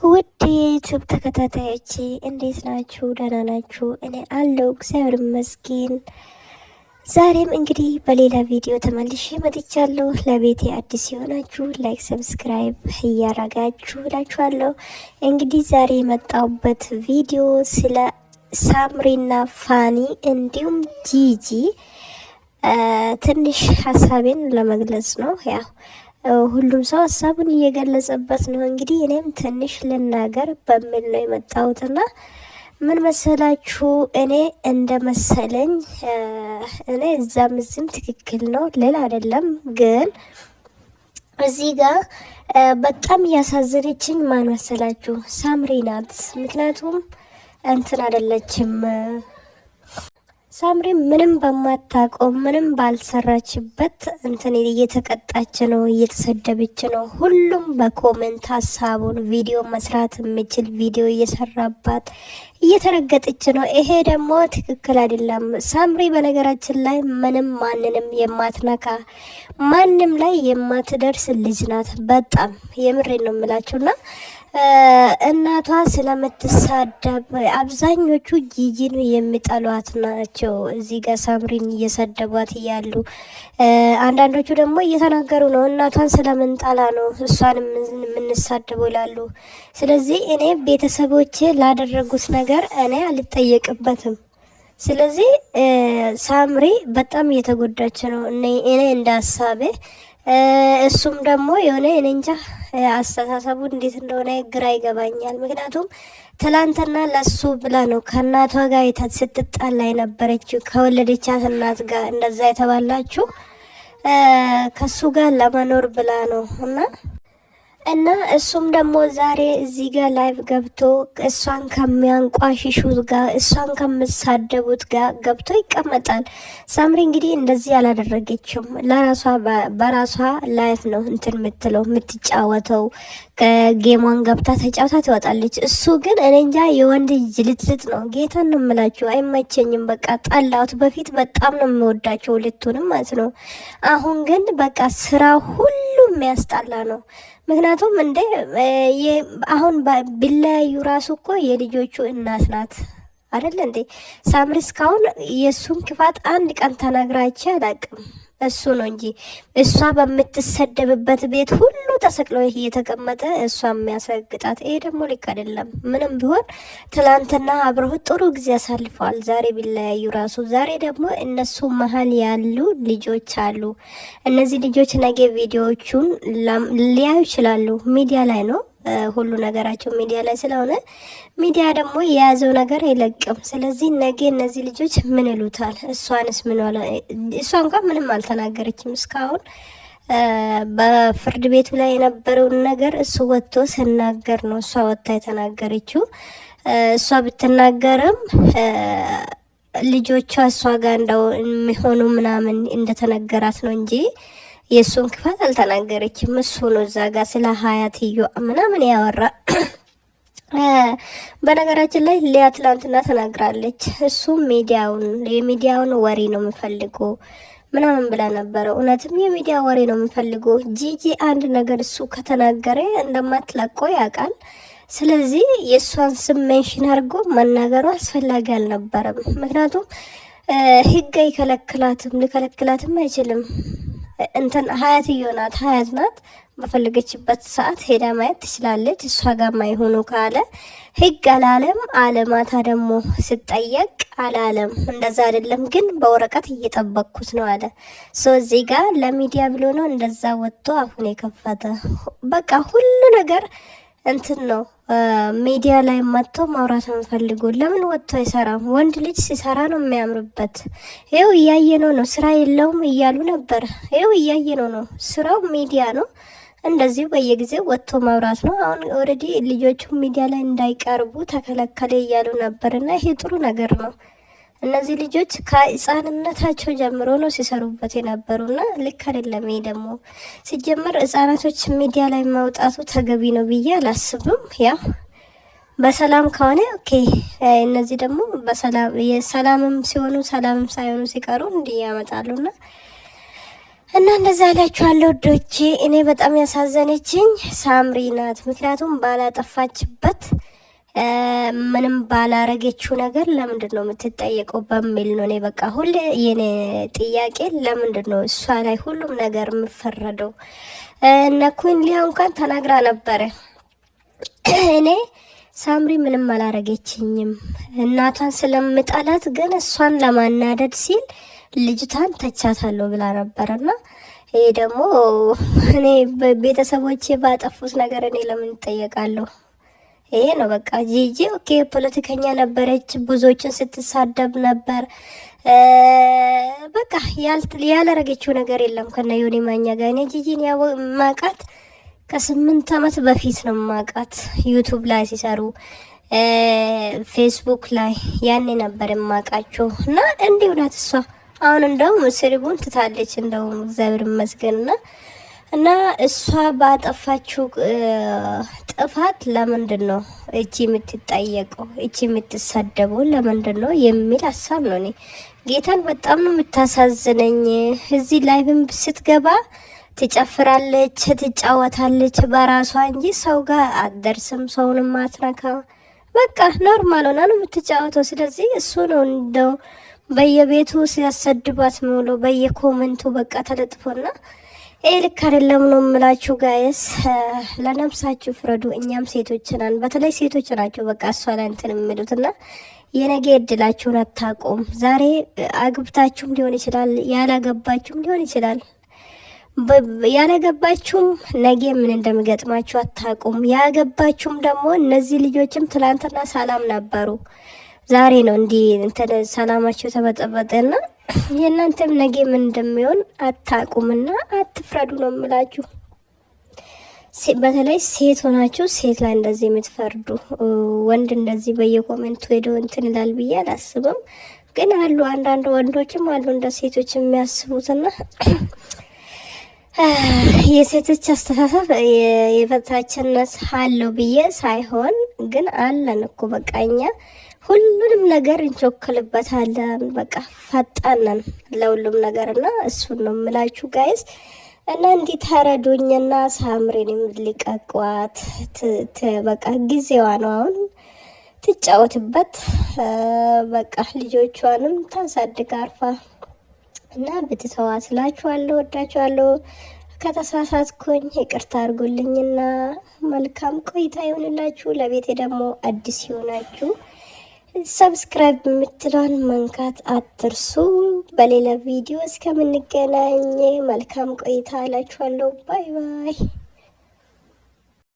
ውድ የዩቲዩብ ተከታታዮቼ እንዴት ናችሁ? ደህና ናችሁ? እኔ አለው እግዚአብሔር ይመስገን። ዛሬም እንግዲህ በሌላ ቪዲዮ ተመልሼ መጥቻለሁ። ለቤቴ አዲስ የሆናችሁ ላይክ፣ ሰብስክራይብ እያረጋችሁ እላችኋለሁ። እንግዲህ ዛሬ የመጣሁበት ቪዲዮ ስለ ሳምሪና ፋኒ እንዲሁም ጂጂ ትንሽ ሀሳቤን ለመግለጽ ነው። ያው ሁሉም ሰው ሀሳቡን እየገለጸበት ነው። እንግዲህ እኔም ትንሽ ልናገር በሚል ነው የመጣሁትና ምን መሰላችሁ፣ እኔ እንደ መሰለኝ እኔ እዛም እዚህም ትክክል ነው ልል አይደለም፣ ግን እዚህ ጋር በጣም እያሳዘነችኝ ማን መሰላችሁ? ሳምሪ ናት። ምክንያቱም እንትን አይደለችም ሳምሪ ምንም በማታውቀው ምንም ባልሰራችበት እንትን እየተቀጣች ነው፣ እየተሰደበች ነው። ሁሉም በኮሜንት ሀሳቡን ቪዲዮ መስራት የሚችል ቪዲዮ እየሰራባት እየተረገጠች ነው። ይሄ ደግሞ ትክክል አይደለም። ሳምሪ በነገራችን ላይ ምንም ማንንም የማትነካ ማንም ላይ የማትደርስ ልጅ ናት። በጣም የምሬን ነው የምላችሁና እናቷ ስለምትሳደብ አብዛኞቹ ጂጂን የሚጠሏት ናቸው። እዚህ ጋር ሳምሪን እየሰደቧት እያሉ አንዳንዶቹ ደግሞ እየተናገሩ ነው እናቷን ስለምንጠላ ነው እሷን የምንሳደበው ይላሉ። ስለዚህ እኔ ቤተሰቦቼ ላደረጉት ነገር እኔ አልጠየቅበትም። ስለዚህ ሳምሪ በጣም እየተጎዳች ነው እኔ እንደ ሀሳቤ። እሱም ደግሞ የሆነ እኔ እንጃ አስተሳሰቡ እንዴት እንደሆነ ግራ ይገባኛል። ምክንያቱም ትላንትና ለሱ ብላ ነው ከእናቷ ጋር ስትጣላ የነበረችው ከወለደቻት እናት ጋር እንደዛ የተባላችሁ ከሱ ጋር ለመኖር ብላ ነው እና እሱም ደግሞ ዛሬ እዚህ ጋር ላይቭ ገብቶ እሷን ከሚያንቋሽሹት ጋር እሷን ከምሳደቡት ጋር ገብቶ ይቀመጣል። ሳምሪ እንግዲህ እንደዚህ አላደረገችም። ለራሷ በራሷ ላይፍ ነው እንትን የምትለው የምትጫወተው። ከጌሟን ገብታ ተጫውታ ትወጣለች። እሱ ግን እኔ እንጃ የወንድ ጅልጥልጥ ነው። ጌታን ነው የምላችሁ፣ አይመቸኝም። በቃ ጠላሁት። በፊት በጣም ነው የምወዳቸው ሁለቱንም ማለት ነው። አሁን ግን በቃ ስራ ሁሉ የሚያስጠላ ነው። ምክንያቱም እንደ አሁን ቢለያዩ ራሱ እኮ የልጆቹ እናት ናት አይደል እንዴ? ሳምሪ እስካሁን የእሱን ክፋት አንድ ቀን ተናግራች አላቅም። እሱ ነው እንጂ እሷ በምትሰደብበት ቤት ሁሉ ተሰቅሎ እየተቀመጠ እሷ የሚያስረግጣት። ይሄ ደግሞ ልክ አይደለም። ምንም ቢሆን ትላንትና አብረው ጥሩ ጊዜ አሳልፈዋል። ዛሬ ቢለያዩ ራሱ ዛሬ ደግሞ እነሱ መሀል ያሉ ልጆች አሉ። እነዚህ ልጆች ነገ ቪዲዮዎቹን ሊያዩ ይችላሉ። ሚዲያ ላይ ነው ሁሉ ነገራቸው ሚዲያ ላይ ስለሆነ ሚዲያ ደግሞ የያዘው ነገር አይለቅም። ስለዚህ ነገ እነዚህ ልጆች ምን ይሉታል? እሷንስ ምን ዋለ? እሷ እንኳን ምንም አልተናገረችም እስካሁን። በፍርድ ቤቱ ላይ የነበረውን ነገር እሱ ወጥቶ ስናገር ነው እሷ ወጥታ የተናገረችው። እሷ ብትናገርም ልጆቿ እሷ ጋር እንደው የሚሆኑ ምናምን እንደተነገራት ነው እንጂ የእሱን ክፋት አልተናገረችም። እሱ ነው እዛ ጋር ስለ ሀያትዮ ምናምን ያወራ። በነገራችን ላይ ሊያ ትላንትና ተናግራለች። እሱ የሚዲያውን ወሬ ነው የምፈልገው ምናምን ብላ ነበረ። እውነትም የሚዲያ ወሬ ነው የምፈልገው። ጂጂ አንድ ነገር እሱ ከተናገረ እንደማትለቆ ያውቃል። ስለዚህ የእሷን ስም ሜንሽን አድርጎ መናገሩ አስፈላጊ አልነበረም። ምክንያቱም ህግ አይከለክላትም፣ ሊከለክላትም አይችልም። እንትን ሀያትዮ ናት፣ ሀያት ናት። በፈለገችበት ሰዓት ሄዳ ማየት ትችላለች። እሷ ጋር ማይሆኑ ካለ ህግ አላለም አለ። ማታ ደግሞ ስጠየቅ አላለም እንደዛ አይደለም ግን በወረቀት እየጠበቅኩት ነው አለ። ሶ እዚህ ጋር ለሚዲያ ብሎ ነው እንደዛ ወጥቶ አፉን የከፈተ። በቃ ሁሉ ነገር እንትን ነው ሚዲያ ላይ መጥቶ ማውራት ፈልጎ ለምን ወጥቶ አይሰራም? ወንድ ልጅ ሲሰራ ነው የሚያምርበት። ይኸው እያየነው ነው። ስራ የለውም እያሉ ነበር። ይኸው እያየነው ነው። ስራው ሚዲያ ነው። እንደዚሁ በየጊዜው ወጥቶ ማውራት ነው። አሁን ኦልሬዲ ልጆቹ ሚዲያ ላይ እንዳይቀርቡ ተከለከለ እያሉ ነበር እና ይሄ ጥሩ ነገር ነው። እነዚህ ልጆች ከህፃንነታቸው ጀምሮ ነው ሲሰሩበት የነበሩና ልክ አይደለም። ይሄ ደግሞ ሲጀመር ህፃናቶች ሚዲያ ላይ ማውጣቱ ተገቢ ነው ብዬ አላስብም። ያው በሰላም ከሆነ ኦኬ። እነዚህ ደግሞ በሰላም የሰላምም ሲሆኑ ሰላምም ሳይሆኑ ሲቀሩ እንዲህ ያመጣሉና እና እንደዛ ያላችኋለሁ ወዶቼ። እኔ በጣም ያሳዘነችኝ ሳምሪ ናት። ምክንያቱም ባላጠፋችበት ምንም ባላረገችው ነገር ለምንድን ነው የምትጠየቀው በሚል ነው። እኔ በቃ ሁሌ የኔ ጥያቄ ለምንድን ነው እሷ ላይ ሁሉም ነገር የምፈረደው? እነ ኩን ሊያ እንኳን ተናግራ ነበረ። እኔ ሳምሪ ምንም አላረገችኝም እናቷን ስለምጠላት ግን እሷን ለማናደድ ሲል ልጅቷን ተቻታለሁ ብላ ነበርና ይሄ ደግሞ እኔ ቤተሰቦቼ ባጠፉት ነገር እኔ ለምን እጠየቃለሁ? ይሄ ነው በቃ። ጂጂ ኦኬ ፖለቲከኛ ነበረች፣ ብዙዎችን ስትሳደብ ነበር። በቃ ያላረገችው ነገር የለም ከነ ዮኒ ማኛ ጋር። እኔ ጂጂን ማቃት ከ8 ዓመት በፊት ነው ማቃት። ዩቱብ ላይ ሲሰሩ ፌስቡክ ላይ ያኔ ነበር ማቃቸው እና እንዲሁ ናት እሷ። አሁን እንደውም ስሪቡን ትታለች እንደውም እግዚአብሔር ይመስገንና እና እሷ ባጠፋችው ጥፋት ለምንድን ነው እቺ የምትጠየቀው? እቺ የምትሰደበው ለምንድን ነው የሚል ሀሳብ ነው። እኔ ጌታን በጣም ነው የምታሳዝነኝ። እዚህ ላይቭም ስትገባ ትጨፍራለች፣ ትጫወታለች በራሷ እንጂ ሰው ጋር አትደርስም፣ ሰውንም አትነካ። በቃ ኖርማል ሆና ነው የምትጫወተው። ስለዚህ እሱ ነው እንደው በየቤቱ ሲያሰድባት ምውሎ በየኮመንቱ በቃ ተለጥፎና ይሄ ልክ አይደለም ነው የምላችሁ ጋይስ። ለነፍሳችሁ ፍረዱ። እኛም ሴቶች ነን፣ በተለይ ሴቶች ናቸው በቃ እሷ ላይ እንትን የሚሉትና የነገ እድላችሁን አታውቁም። ዛሬ አግብታችሁም ሊሆን ይችላል፣ ያላገባችሁም ሊሆን ይችላል። ያላገባችሁም ነገ ምን እንደሚገጥማችሁ አታውቁም። ያገባችሁም ደግሞ እነዚህ ልጆችም ትላንትና ሰላም ነበሩ፣ ዛሬ ነው እንዲህ እንትን ሰላማቸው ተበጠበጠና የእናንተም ነገ ምን እንደሚሆን አታውቁምና አትፍረዱ ነው የምላችሁ። በተለይ ሴት ሆናችሁ ሴት ላይ እንደዚህ የምትፈርዱ ወንድ እንደዚህ በየኮሜንቱ ሄዶ እንትን ይላል ብዬ አላስብም። ግን አሉ አንዳንድ ወንዶችም አሉ እንደ ሴቶች የሚያስቡትና የሴቶች አስተሳሰብ የበታችነት አለው ብዬ ሳይሆን ግን አለን እኮ በቃ እኛ ሁሉንም ነገር እንቾክልበታለን። በቃ ፈጣነን ለሁሉም ነገርና እሱን ነው የምላችሁ ጋይስ። እና እንዲህ ተረዱኝና ሳምሪንም ሊቀቋት በቃ ጊዜዋ ነው አሁን ትጫወትበት። በቃ ልጆቿንም ታሳድግ አርፋ እና ብትተዋ ስላችኋለሁ። ወዳችኋለሁ። ከተሳሳትኩኝ ይቅርታ አድርጉልኝና መልካም ቆይታ ይሁንላችሁ። ለቤቴ ደግሞ አዲስ ይሆናችሁ ሰብስክራይብ የምትለውን መንካት አትርሱ። በሌላ ቪዲዮ እስከምንገናኝ መልካም ቆይታ እላችኋለሁ። ባይ ባይ።